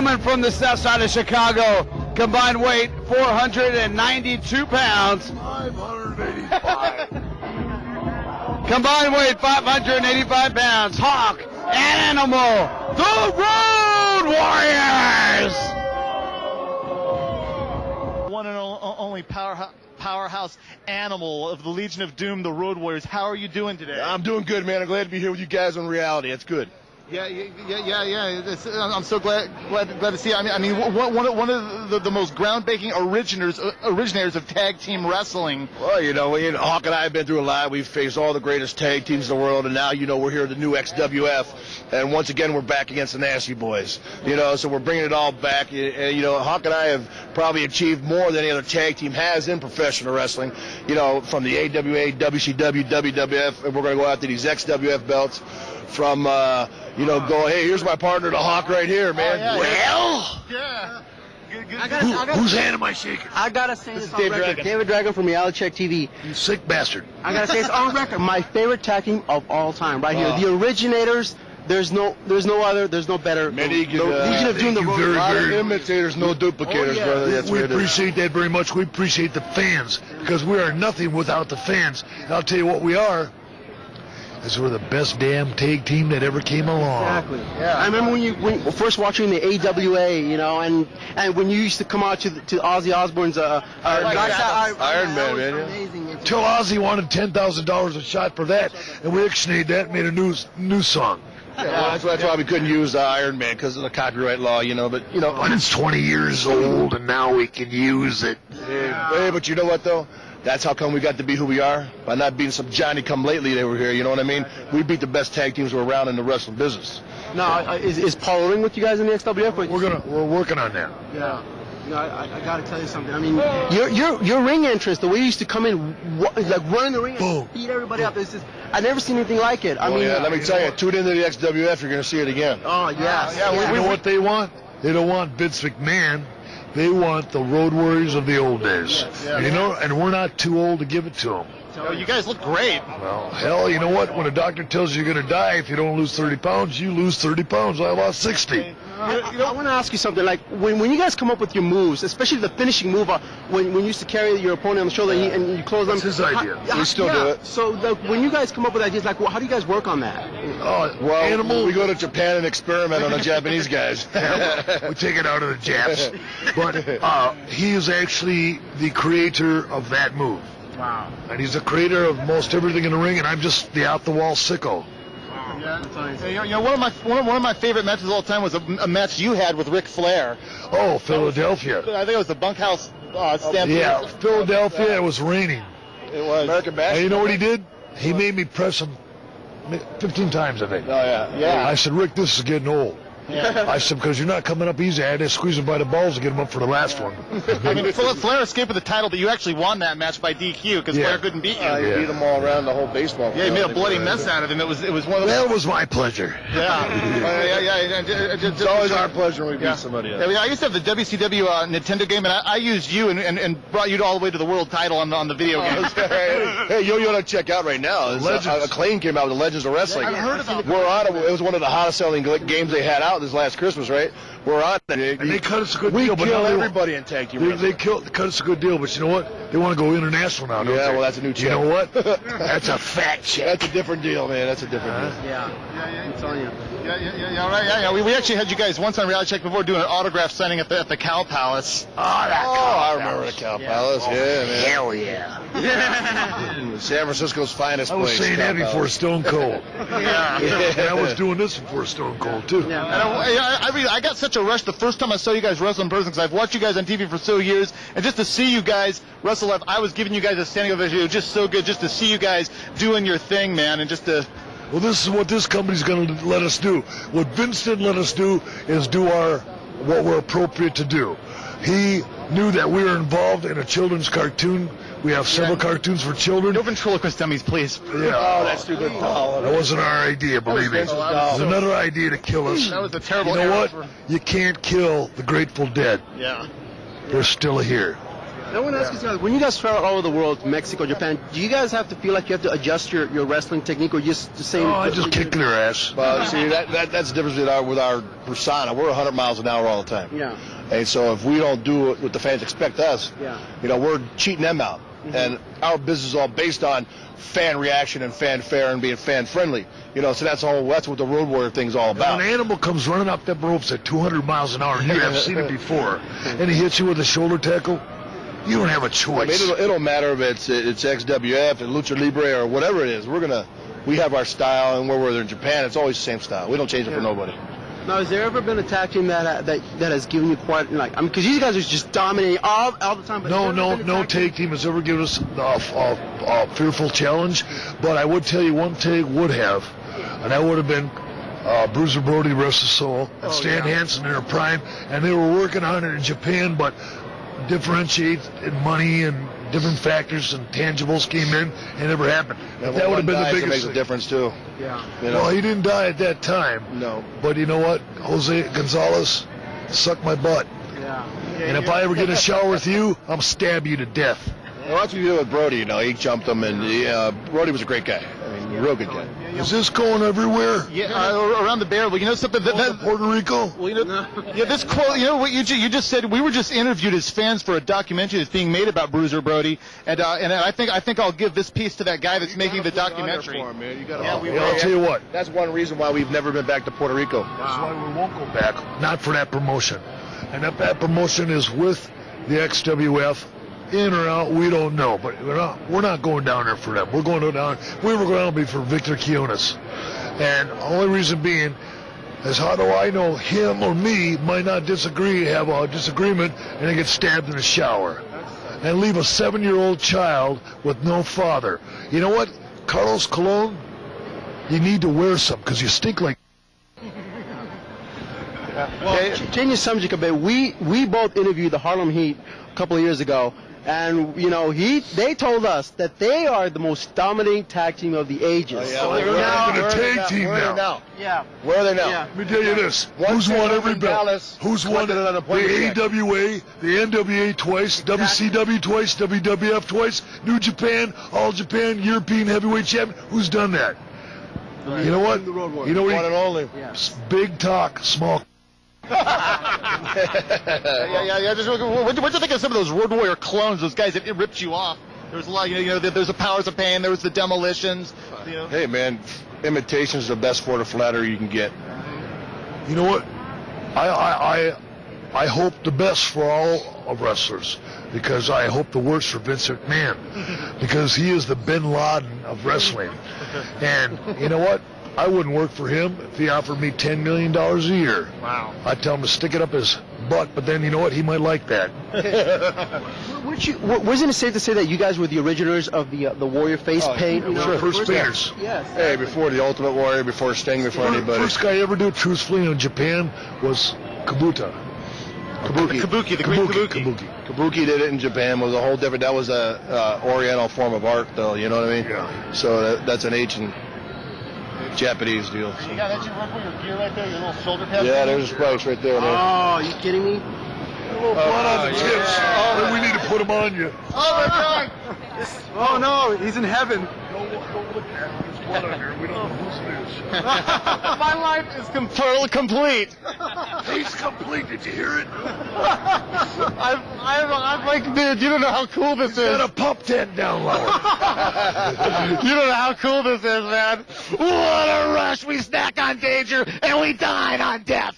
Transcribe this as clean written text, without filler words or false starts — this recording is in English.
gentlemen from the south side of Chicago, combined weight 492 pounds. 585. Combined weight 585 pounds. Hawk and Animal, the Road Warriors. One and only powerhouse Animal of the Legion of Doom, the Road Warriors. How are you doing today? I'm doing good, man. I'm glad to be here with you guys on reality. It's good. Yeah. I'm so glad to see. I mean, one of the most groundbreaking originators of tag team wrestling. Well, Hawk and I have been through a lot. We've faced all the greatest tag teams in the world, and now, we're here at the new XWF, and once again, we're back against the Nasty Boys. So we're bringing it all back. And, Hawk and I have probably achieved more than any other tag team has in professional wrestling. From the AWA, WCW, WWF, and we're going to go after these XWF belts. From hey, here's my partner, the Hawk, right here, man. Whose hand am I shaking? I gotta say this on Dave record. Dragon. David Dragon from Reality Check TV. You sick bastard. I gotta say this on record. My favorite tag team of all time, right here. The originators. There's no other. There's no better. Legion of Doom, the very, Road. very imitators, no duplicators, brother. That's we what it is. appreciate that very much. We appreciate the fans because we are nothing without the fans. And I'll tell you what we are. Is we're the best damn tag team that ever came along. Exactly. Yeah. I remember when you first watching the AWA, and when you used to come out to Ozzy Osbourne's Iron Man, man. Amazing. Till Ozzy wanted $10,000 a shot for that, and we ixnayed that and made a new song. Yeah, well, that's why we couldn't use Iron Man because of the copyright law, But When it's 20 years old and now we can use it. Hey, but you know what though? That's how come we got to be who we are. By not being some Johnny-come-lately they were here, you know what I mean? We beat the best tag teams who are around in the wrestling business. Now, is Paul Ring with you guys in the XWF? We're working on that. Yeah. I gotta tell you something. I mean, your ring entrance, the way you used to come in, like running the ring and beat everybody up. I've never seen anything like it. Let me tell you, tune into the XWF, you're gonna see it again. Oh yes. You know what they want? They don't want Vince McMahon. They want the Road Warriors of the old days. And we're not too old to give it to them. You guys look great. Well, hell, you know what? When a doctor tells you you're going to die if you don't lose 30 pounds, you lose 30 pounds. I lost 60. I want to ask you something. Like, when you guys come up with your moves, especially the finishing move, when you used to carry your opponent on the shoulder and you close them. That's his idea. We still do it. So when you guys come up with ideas, like, how do you guys work on that? Animal. We go to Japan and experiment on the Japanese guys. We take it out of the Japs. But he is actually the creator of that move. Wow. And he's the creator of most everything in the ring, and I'm just the out-the-wall sicko. One of my favorite matches of all time was a match you had with Ric Flair. Oh, Philadelphia. I think it was the Bunkhouse Stampede. Yeah, Philadelphia. It was raining. It was. American Bash. And you know what he did? He made me press him 15 times, I think. Oh, yeah. I said, Rick, this is getting old. Yeah. I said, because you're not coming up easy. I had to squeeze him by the balls to get him up for the last one. I mean, Flair escaped with the title, but you actually won that match by DQ because Flair couldn't beat you. You beat them all around the whole baseball field. Yeah, he made a bloody mess out of him. It was one of the... That was my pleasure. It's always our pleasure when we beat somebody else. Yeah, I used to have the WCW Nintendo game, and I used you and brought you all the way to the world title on the video game. Hey, you ought to check out right now. Acclaim came out with the Legends of Wrestling. I've heard about We're on it. It was one of the hottest selling games they had out this last Christmas, right? We're on it. And they cut us a good We deal. kill But everybody in tag team wrestling. They cut us a good deal, but you know what? They want to go international now, don't they? Well, that's a new check. You know what? That's a fat check. That's a different deal, man. That's a different deal. Yeah. I'm telling you. Yeah. We actually had you guys once on Reality Check before doing an autograph signing at the Cow Palace. I remember the Cow Palace. Yeah, man. Hell yeah. San Francisco's finest I was place. saying that Cow before Palace. Stone Cold. Yeah. And I was doing this before Stone Cold, too. And I got such a rush the first time I saw you guys wrestle in person because I've watched you guys on TV for so years, and just to see you guys wrestle live, I was giving you guys a standing ovation. It was just so good just to see you guys doing your thing, man, and just to... Well, this is what this company's going to let us do. What Vince didn't let us do is do what we're appropriate to do. He knew that we were involved in a children's cartoon. We have several cartoons for children. No ventriloquist dummies, please. Yeah. Oh, that stupid doll. That wasn't our idea, believe me. It was another idea to kill us. That was a terrible You know era what? You can't kill the Grateful Dead. Yeah. They're still here. I want to ask you something. When you guys travel all over the world, Mexico, Japan, do you guys have to feel like you have to adjust your wrestling technique, or just the same? Oh, I just kick their ass. Well, see, that's the difference with our persona. We're 100 miles an hour all the time. Yeah. And so if we don't do what the fans expect us, Yeah. we're cheating them out. Mm-hmm. And our business is all based on fan reaction and fanfare and being fan friendly. So that's what the Road Warrior thing's all about. When an animal comes running up them ropes at 200 miles an hour, and you have seen it before, and he hits you with a shoulder tackle, you don't have a choice. It don't matter if it's XWF or Lucha Libre or whatever it is. We have our style, and where we're in Japan, it's always the same style. We don't change it for nobody. Now, has there ever been a tag team that has given you quite because you guys are just dominating all the time? But No tag team has ever given us a fearful challenge, but I would tell you one tag would have, and that would have been Bruiser Brody, Rest of Soul, and Stan Hansen in their prime, and they were working on it in Japan, but differentiate in money and different factors and tangibles came in, and it never happened. That would have been the biggest. It makes a difference too. Yeah. Well, he didn't die at that time. No. But you know what? Jose Gonzalez sucked my butt. Yeah. And if I ever get in a shower with you, I'm stab you to death. Well, that's what you did with Brody. He jumped him, and Brody was a great guy. Real good guy. Is this going everywhere? Yeah, around the barrel. You know something? Puerto Rico? Well, this quote. What you just said. We were just interviewed as fans for a documentary that's being made about Bruiser Brody, and I think I'll give this piece to that guy that's making the documentary. I'll tell you what. That's one reason why we've never been back to Puerto Rico. That's why we won't go back. Not for that promotion. And if that promotion is with the XWF, in or out, we don't know. But we're not going down there for them. We were going down to be for Victor Quiones. And the only reason being is, how do I know him or me might not have a disagreement, and they get stabbed in the shower and leave a 7-year-old child with no father. You know what, Carlos Colon, you need to wear some because you stink like. Well, change the subject a bit. We both interviewed the Harlem Heat a couple of years ago, and they told us that they are the most dominating tag team of the ages. They're a tag team now. Yeah. Where are they now? Yeah. Let me tell you this. Who's won every belt? Who's won the AWA, the NWA twice, WCW twice, WWF twice, New Japan, All Japan, European Heavyweight Champion? Who's done that? You know what? You know what? One and only. Yeah. Big talk, small. Yeah. What do you think of some of those Road Warrior clones? Those guys that ripped you off. There's a lot. There's the Powers of Pain. There was the Demolitions. Hey man, imitation is the best form of flattery you can get. You know what? I hope the best for all of wrestlers, because I hope the worst for Vince McMahon, because he is the Bin Laden of wrestling. And you know what? I wouldn't work for him if he offered me $10 million a year. Wow. I'd tell him to stick it up his butt, but then you know what? He might like that. Wasn't it safe to say that you guys were the originators of the Warrior face paint? Sure, first painters. Yes. Hey, before the Ultimate Warrior, before Sting, before anybody. First guy ever do it truthfully in Japan was Kabuta. Kabuki, the great Kabuki. Kabuki did it in Japan. Was a whole different. That was a Oriental form of art, though. You know what I mean? Yeah. So that's an ancient Japanese deal. So you got that your gear right there, your little shoulder pad? Yeah, there's the spikes right there. Oh, are you kidding me? A little blood on the tips. Oh, we need to put them on you. Oh my God! Oh no, he's in heaven. Don't look at it. There's blood on here. We don't know whose it is. My life is complete. He's complete. Did you hear it? I'm like, dude, you don't know how cool this Got is. a pump tent down lower. You don't know how cool this is, man. What a rush! We snack on danger and we dine on death.